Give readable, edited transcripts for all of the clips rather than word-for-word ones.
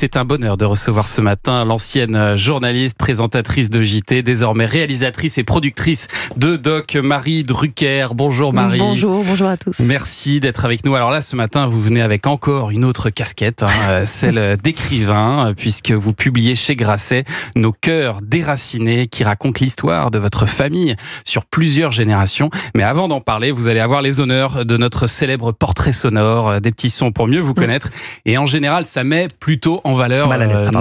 c'est un bonheur de recevoir ce matin l'ancienne journaliste, présentatrice de JT, désormais réalisatrice et productrice de Doc, Marie Drucker. Bonjour Marie. Bonjour à tous. Merci d'être avec nous. Alors là, ce matin, vous venez avec encore une autre casquette, celle d'écrivain, puisque vous publiez chez Grasset Nos cœurs déracinés, qui raconte l'histoire de votre famille sur plusieurs générations. Mais avant d'en parler, vous allez avoir les honneurs de notre célèbre portrait sonore, des petits sons pour mieux vous connaître. Et en général, ça met plutôt en valeur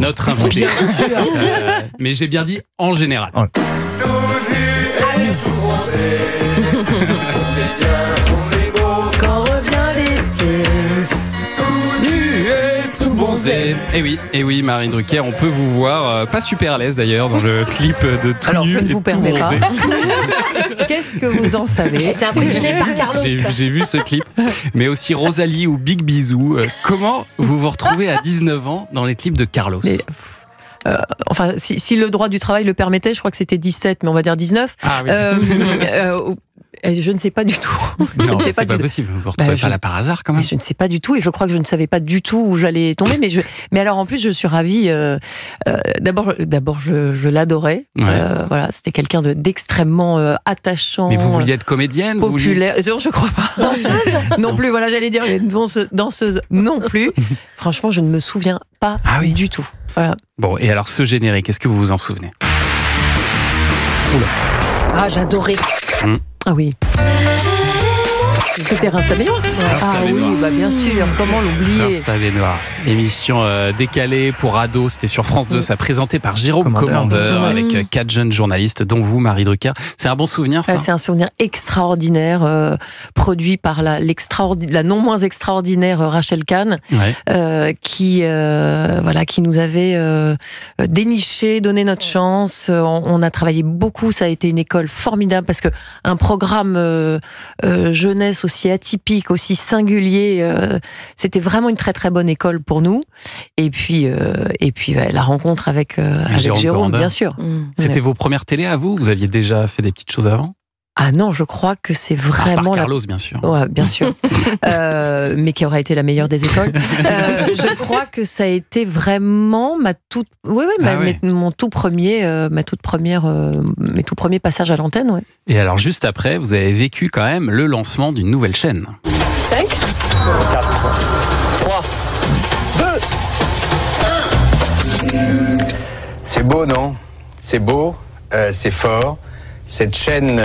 notre invité. Mais j'ai bien dit en général. Ah oui. Quand revient l'été, Nu et tout bronzé. Et oui, Marie Drucker, on peut vous voir, pas super à l'aise d'ailleurs, dans le clip de Tout alors nu je ne et vous tout permets pas. bronzé. Qu'est-ce que vous en savez? T'es impressionné par Carlos. J'ai vu ce clip, mais aussi Rosalie ou Big Bisou. Comment vous vous retrouvez à 19 ans dans les clips de Carlos? Mais, enfin, si le droit du travail le permettait, je crois que c'était 17, mais on va dire 19. Ah oui. Je ne sais pas du tout. Non, c'est pas possible. Vous vous retrouvez pas là par hasard quand même. Mais je ne sais pas du tout, et je crois que je ne savais pas du tout où j'allais tomber. Mais alors en plus, je suis ravie. D'abord, je l'adorais. Ouais. Voilà, c'était quelqu'un d'extrêmement attachant. Mais vous vouliez être comédienne, populaire. Non, je crois pas. Danseuse Non plus. Voilà, j'allais dire danseuse non plus. Franchement, je ne me souviens pas du tout. Voilà. Bon, et alors ce générique, est-ce que vous vous en souvenez? Ah, j'adorais. Ah oui. C'était Rince ta baignoire. Ah oui, bah bien sûr, comment l'oublier. Rince ta baignoire. Émission décalée pour ados, c'était sur France 2, ça présenté par Jérôme Commandeur avec 4 jeunes journalistes, dont vous, Marie Drucker. C'est un bon souvenir, ça? C'est un souvenir extraordinaire, produit par la non moins extraordinaire Rachel Kahn, qui nous avait déniché, donné notre chance. On a travaillé beaucoup, ça a été une école formidable, parce que un programme jeunesse aussi atypique, aussi singulier, c'était vraiment une très très bonne école pour nous. Et puis la rencontre avec Jérôme, bien sûr. C'était vos premières télés à vous? Vous aviez déjà fait des petites choses avant? Ah non, je crois que c'est vraiment... Carlos, bien sûr. Ouais, bien sûr. Mais qui aurait été la meilleure des écoles. Je crois que ça a été vraiment mes tout premiers passages à l'antenne. Ouais. Et alors, juste après, vous avez vécu quand même le lancement d'une nouvelle chaîne. 5, 4, 3, 2, 1. C'est beau, non? C'est beau, c'est fort. Cette chaîne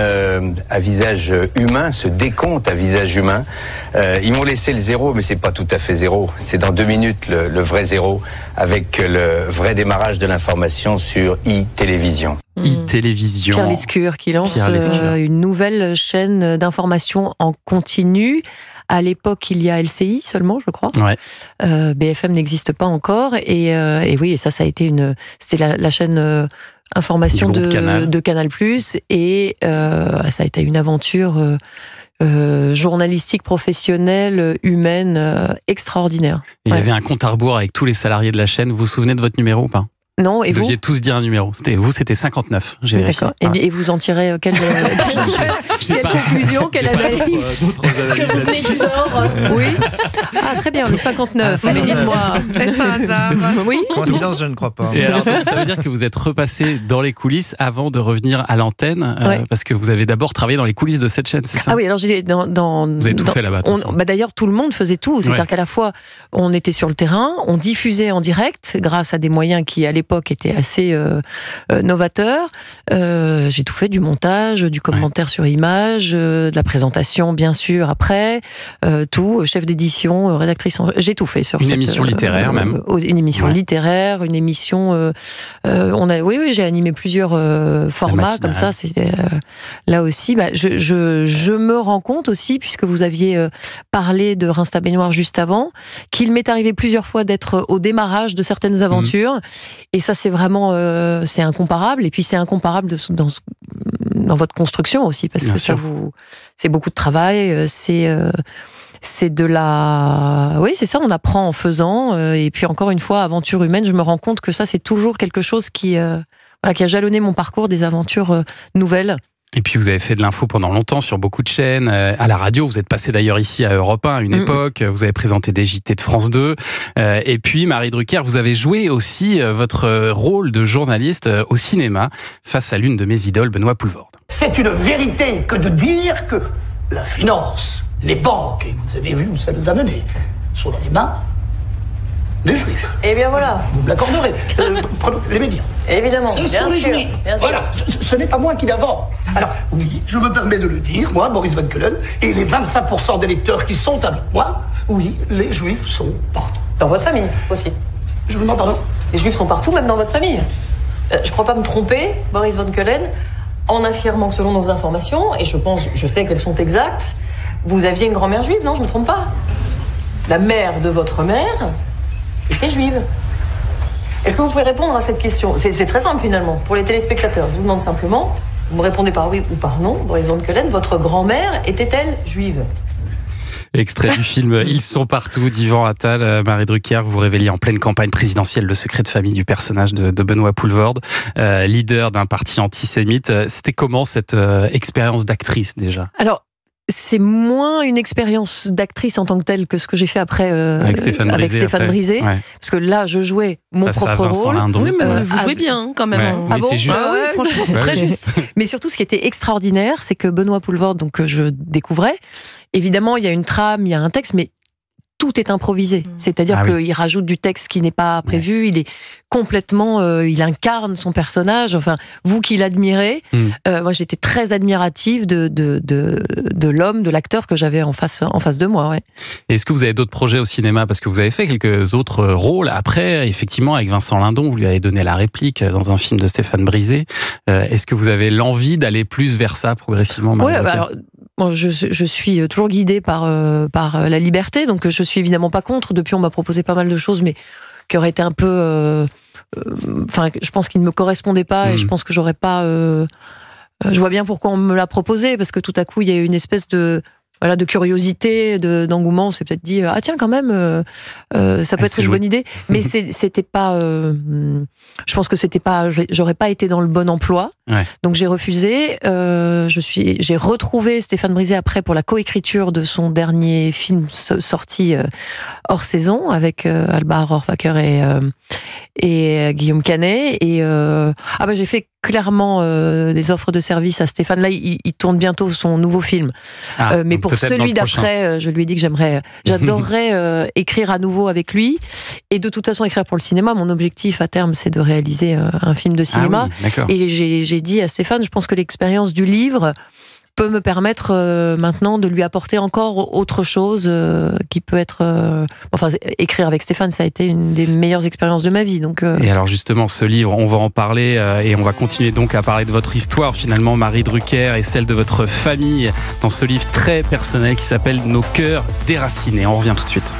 à visage humain, ce décompte à visage humain, ils m'ont laissé le zéro, mais c'est pas tout à fait zéro. C'est dans 2 minutes le vrai zéro, avec le vrai démarrage de l'information sur iTélévision. iTélévision. Pierre Lescure qui lance une nouvelle chaîne d'information en continu. À l'époque, il y a LCI seulement, je crois. Ouais. BFM n'existe pas encore. Et oui, et ça a été c'était la chaîne information de Canal+. Et ça a été une aventure journalistique, professionnelle, humaine, extraordinaire. Il y avait un compte à rebours avec tous les salariés de la chaîne. Vous vous souvenez de votre numéro ou pas? Non, et vous deviez tous dire un numéro. C'était 59. J'ai vérifié. D'accord. Et vous en tirez quelle conclusion, quelle analyse? que vous venez du Nord. Oui. Ah, très bien, le 59. Mais dites-moi. Est-ce un hasard? Oui. Coïncidence, je ne crois pas. Et alors, ça veut dire que vous êtes repassé dans les coulisses avant de revenir à l'antenne, parce que vous avez d'abord travaillé dans les coulisses de cette chaîne, c'est ça? Ah oui, alors vous avez tout fait là-bas. D'ailleurs, tout le monde faisait tout. C'est-à-dire qu'à la fois, on était sur le terrain, on diffusait en direct, grâce à des moyens qui, à l'époque, était assez novateur. J'ai tout fait, du montage, du commentaire sur image, de la présentation bien sûr après, tout, chef d'édition, rédactrice, j'ai tout fait sur une émission littéraire même. Une émission littéraire, une émission. Oui, j'ai animé plusieurs formats comme ça. C'était là aussi. Je me rends compte aussi, puisque vous aviez parlé de Rince ta baignoire juste avant, qu'il m'est arrivé plusieurs fois d'être au démarrage de certaines aventures. Et ça, c'est vraiment c'est incomparable. Et puis c'est incomparable dans votre construction aussi, parce que c'est beaucoup de travail. C'est de la... Oui, c'est ça, on apprend en faisant. Et puis encore une fois, aventure humaine, je me rends compte que ça, c'est toujours quelque chose qui a jalonné mon parcours, des aventures nouvelles. Et puis vous avez fait de l'info pendant longtemps sur beaucoup de chaînes, à la radio, vous êtes passé d'ailleurs ici à Europe 1 à une époque, vous avez présenté des JT de France 2, et puis Marie Drucker, vous avez joué aussi votre rôle de journaliste au cinéma face à l'une de mes idoles, Benoît Poelvoorde. C'est une vérité que de dire que la finance, les banques, et vous avez vu où ça nous a menés, sont dans les mains des Juifs. Eh bien voilà. Vous me l'accorderez. Prenons les médias. Évidemment, Ce bien sont les sûr. Juifs. Bien sûr. Voilà, ce n'est pas moi qui l'invente. Alors, oui, je me permets de le dire, moi, Boris Van Keulen, et les 25% d'électeurs qui sont avec moi, oui, les Juifs sont partout. Dans votre famille aussi. Je vous demande pardon. Les Juifs sont partout, même dans votre famille. Je ne crois pas me tromper, Boris Van Keulen, en affirmant que selon nos informations, et je sais qu'elles sont exactes, vous aviez une grand-mère juive, non, je ne me trompe pas. La mère de votre mère était juive. Est-ce que vous pouvez répondre à cette question ? C'est très simple finalement. Pour les téléspectateurs, je vous demande simplement, vous me répondez par oui ou par non, Boris Van Keulen, votre grand-mère était-elle juive ? Extrait du film Ils sont partout d'Yvan Attal, Marie Drucker, vous révéliez en pleine campagne présidentielle le secret de famille du personnage de Benoît Poelvoorde, leader d'un parti antisémite. C'était comment cette expérience d'actrice déjà ? Alors, c'est moins une expérience d'actrice en tant que telle que ce que j'ai fait après avec Stéphane Brisé. Ouais. Parce que là, je jouais mon propre rôle. Oui, mais vous jouez bien quand même. Ouais, mais bon c'est juste. Oui, franchement, c'est très juste. Mais surtout, ce qui était extraordinaire, c'est que Benoît Poelvoorde, donc que je découvrais, évidemment, il y a une trame, il y a un texte, mais tout est improvisé. C'est-à-dire qu'il rajoute du texte qui n'est pas prévu. Il est complètement, il incarne son personnage. Enfin, vous qui l'admirez, moi j'étais très admirative de l'homme, de l'acteur que j'avais en face de moi. Ouais. Et est-ce que vous avez d'autres projets au cinéma ? Parce que vous avez fait quelques autres rôles. Après, effectivement, avec Vincent Lindon, vous lui avez donné la réplique dans un film de Stéphane Brisé. Est-ce que vous avez l'envie d'aller plus vers ça progressivement, Marie Drucker ? Alors, bon, je suis toujours guidée par la liberté, donc je suis évidemment pas contre. Depuis, on m'a proposé pas mal de choses, mais qui auraient été un peu... je pense qu'ils ne me correspondaient pas, et je pense que j'aurais pas... je vois bien pourquoi on me l'a proposé, parce que tout à coup, il y a eu une espèce de curiosité, d'engouement. On s'est peut-être dit, ah tiens, quand même, ça peut être une bonne idée. Mais c'était pas... je pense que c'était pas... J'aurais pas été dans le bon emploi. Ouais. Donc j'ai refusé. J'ai retrouvé Stéphane Brisé après pour la coécriture de son dernier film sorti hors saison avec Alba Rohrwacher et Guillaume Canet. Et j'ai fait clairement des offres de service à Stéphane. Là, il tourne bientôt son nouveau film. Mais pour celui d'après, je lui ai dit que j'adorerais écrire à nouveau avec lui. Et de toute façon, écrire pour le cinéma, mon objectif à terme, c'est de réaliser un film de cinéma. Et j'ai dit à Stéphane, je pense que l'expérience du livre peut me permettre maintenant de lui apporter encore autre chose qui peut être... écrire avec Stéphane, ça a été une des meilleures expériences de ma vie. Donc, Et alors justement, ce livre, on va en parler et on va continuer donc à parler de votre histoire finalement, Marie Drucker, et celle de votre famille dans ce livre très personnel qui s'appelle Nos cœurs déracinés. On revient tout de suite.